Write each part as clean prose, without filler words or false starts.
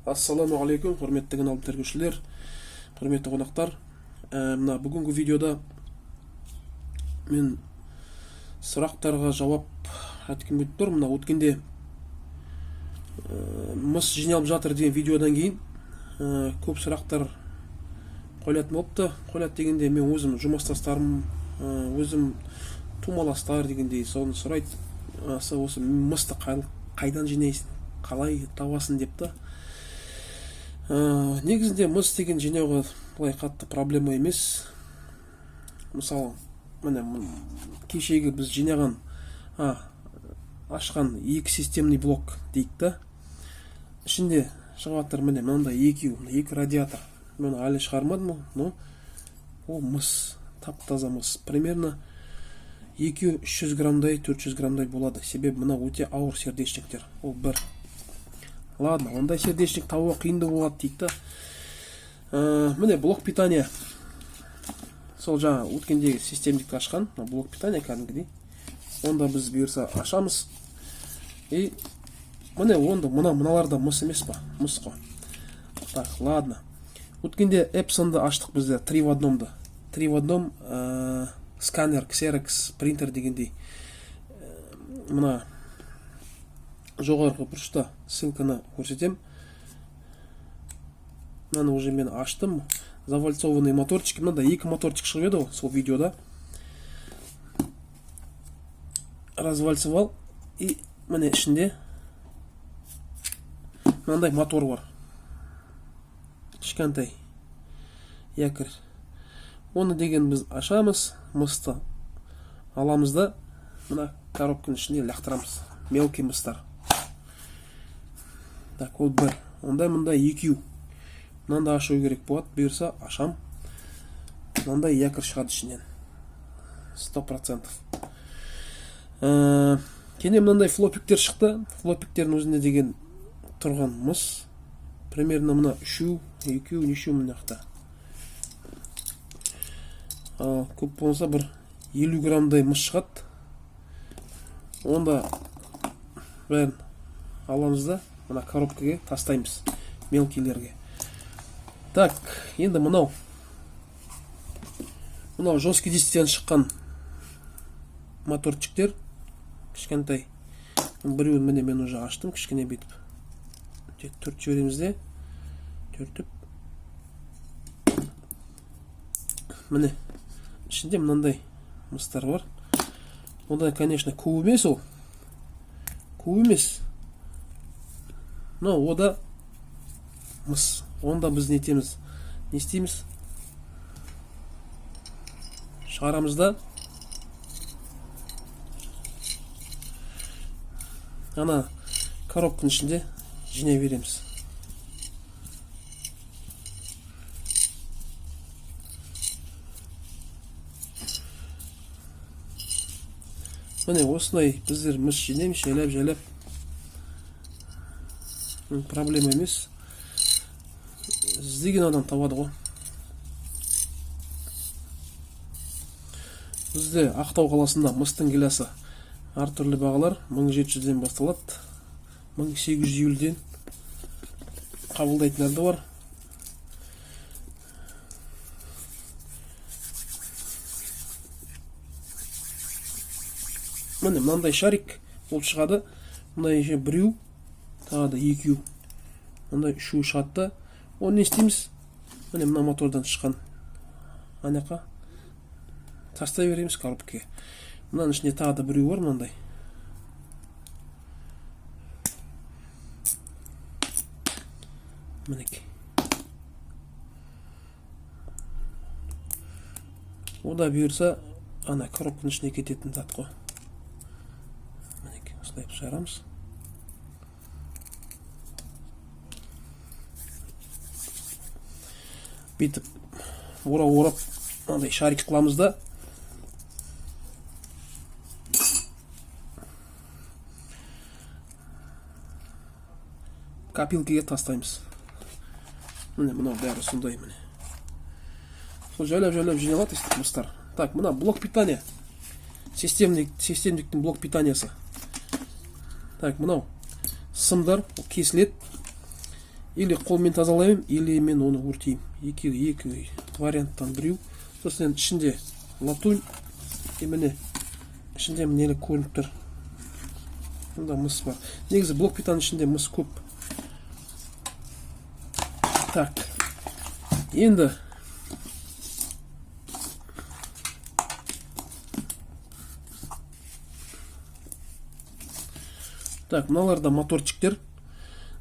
Ассаламу алейкум, құрметті канал тергеушілер, құрметті қонақтар. Мына бүгінгі видеода мен сұрақтарға жауап айтқым келіп тұр. Мына өткенде мыс жиналып жатыр деген видеодан кейін көп сұрақтар қойылатын болыпты. Қойылады дегенде мен өзім жұмыстастарым, өзім тумаластар дегендей соны сұрайды. Осы мысты қайдан жинайсың, қалай табасың депті. Негізінде мыс деген жинауға былай қатты проблема емес. Мысалы, міне кешегі біз жинаған, ашқан екі системный блок дейік та. Ішінде шығатыр міне мынандай екі радиатор. Мен әлі шығармадым, но ол мыс, тап-таза мыс. Примерно 200-300 граммдай, 400 граммдай болады. Себебі мына өте ауыр сердечниктер. Ол бір. Ладно, ондай сердечник табуға қиынды болады дейді. Міне блок питания. Сол жаңа өткендегі системдікті ашқан, блок питания кәдімгідей. Онда біз бұйырса ашамыз. И міне онда мыналарда мыс емес па? Мыс қой. Так, ладно. Өткенде Epson'ды аштық бізде 3 в 1-ды. 3 в 1 сканер, Xerox, принтер дегендей. Мына жоғарғы бұрышта ссылканы көрсетем. Мынаны уже мен аштым. Завальцованный моторчик. Мынада екі моторчик шығып еді сол видеода. Развальцевал. И міне ішінде мынандай мотор бар. Кішкентай якорь. Оны деген біз ашамыз, мысты аламыз да мына коробканың ішінде лақтырамыз. Мелкий мыстар. Так, ол бір. Ондай екеу. Мынанда ашу керек болады. Бұйырса ашам. Мынандай якорь шығады ішінен. 100%. Кене мынандай флопиктер шықты. Флопиктердің өзінде деген тұрған мыс. Примерно мына 3, 2, неше мынақта. Көп болса бір 50 граммдай мыс шығады. Онда бәрін аламыз да мына коробкаға тастаймыз, мелкилерге. Так, енді мынау жесткий дисктен шыққан моторчиктер. Кішкентай. Біреуін міне мен уже аштым, кішкене бетіп. Тек төрт жібереміз де. Төртіп. Міне. Ішінде мынандай мыстар бар. Онда, конечно, көп емес ол. Көп емес. Но ода мыс. Онда біз не істейміз? Шығарамыз да. Ана коробканың ішінде жинай береміз. Міне осындай біздер мыс жинаймыз, жайлап. Проблема емес. Іздеген адам табады ғой. Бізде Ақтау қаласында мыстың келесі әртүрлі бағалар 1700-ден басталады. 1850-ден қабылдайтындар да бар. Міне мынандай шарик болып шығады. Мындай еще біреу, тағы да екеу. Мындай үшеу шығады. Оны не істейміз? Міне мына мотордан шыққан. Анақа тастай береміз коробкаға. Мынаның ішінде тағы да біреу бар мынандай. Мінеке. Ода бұйырса ана коробканың ішіне кететін зат қой. Осылай шығарамыз. Бетіп орап мынандай шарик қыламыз да. Копилкаға тастаймыз. Міне мынау бәрі сондай міне. Сол жайлап жиналады мыстар. Так, мына блок питания. Системдіктің блок питаниясы. Так, мынау сымдар кесіледі. или қолмен тазалаймын, или мен оны өртеймін. Екі варианттан біреу. Сосын енді ішінде латунь, міне ішінде нелі көрініп тұр. Мұнда мыс бар. Негізі блок плитаның ішінде мыс көп. Так, енді так, мыналар да моторчиктер.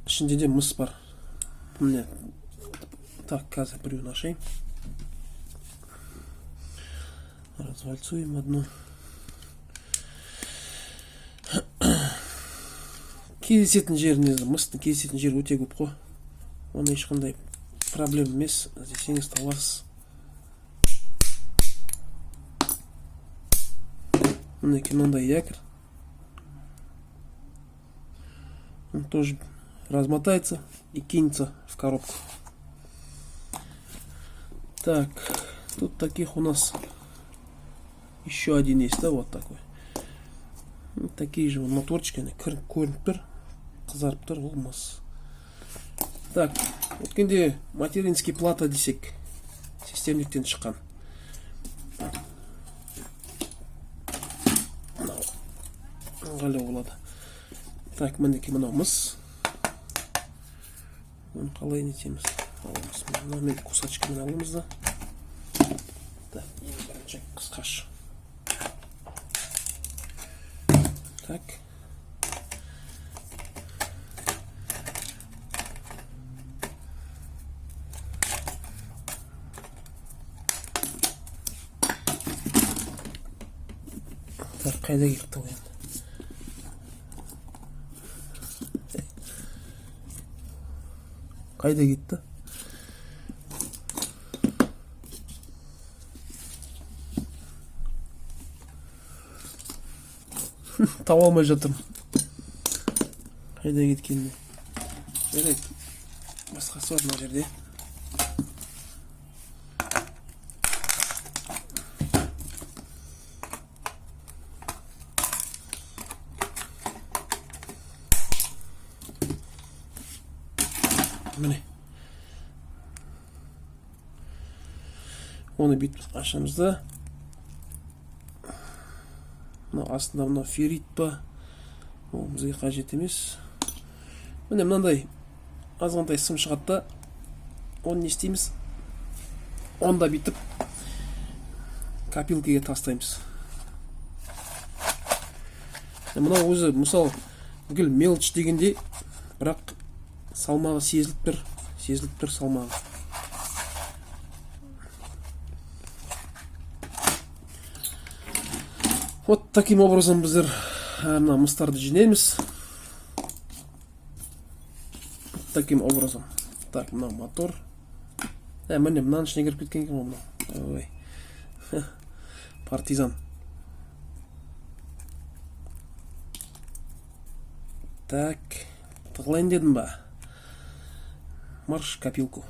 Ішінде де мыс бар. Міне. Так, қазір біреуін ашайын. Развальцуем одну. Кездесетін жеріне, мыстың кездесетін жері өте көп қой. Оны ешқандай проблем емес. Здесь табасыз. Мінеки мынандай якорь. Он тоже размотается и кинется в коробку. Так, тут таких у нас еще один есть, да, вот такой. Вот такие же моторчики, они көрініп тұр, қызарып тұр, ол мыс. Так, өткенде материнский плата десек, системниктен шыққан. Ыңғайлы болады. Так, мінеки мынау мыс. Оны қалай нетеміз? Аламыз. Мынамен кусачкамен аламыз да. Так, ең бірінші қысқаш. Так. Так, қайда кетті ол енді? Қайда кетті? Таба алмай жатырмын. Қайда кеткенде? Жарайды. Басқасы бар мына жерде. Міне. Оны бүйтіп ашамыз да. Астында мына феррит па, ол бізге қажет емес. Міне мынандай азғантай сым шығады да, оны не істейміз? Онда бүйтіп копилкаға тастаймыз. Мынау өзі мысалы гүл мелочь дегенде, бірақ салмағы сезіліп тұр салмағы. Вот таким образом біздер мыстарды жинаймыз. Таким образом. Так, мынау мотор. Міне мынаның ішіне кіріп кеткен екен мынау. Ой. Партизан. Так, тығылайын дедім ба? Марш копилку.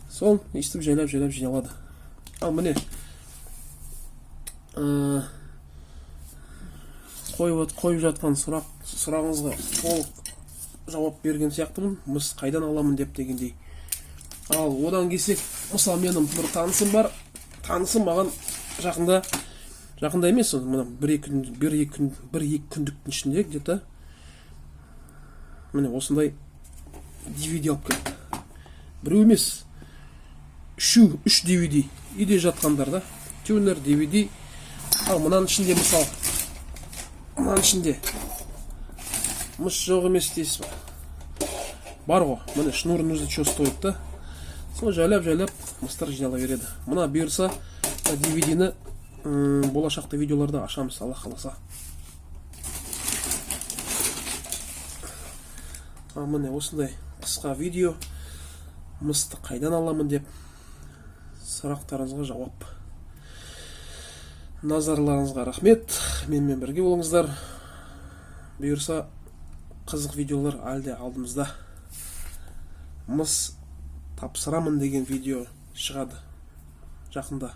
Сол, естіп жайлап жиналады. Ал міне. Қойып жатқан сұрағыңызға толық жауап берген сияқтымын. Мыс қайдан аламын деп дегендей. Ал одан келсек, мысалы менің бір танысым бар. Танысым маған жақында емес, бір екі күндіктің ішінде где-то міне осындай DVD алып келді. Біреу емес, үш DVD үйде жатқандар да. Тюнер, DVD. Ал мынаның ішінде мысалы, мынаның ішінде мыс жоқ емес дейсіз ба? Бар ғой, міне шнурын өзі что стоит да. Сол жайлап мыстар жинала береді. Мына бұйырса DVD-ні болашақта видеоларда ашамыз, Алла қаласа. Міне осындай қысқа видео, мысты қайдан аламын деп сұрақтарыңызға жауап. Назарларыңызға рахмет. Менімен бірге болыңыздар. Бұйырса қызық видеолар әлде алдымызда. Мыс тапсырамын деген видео шығады жақында.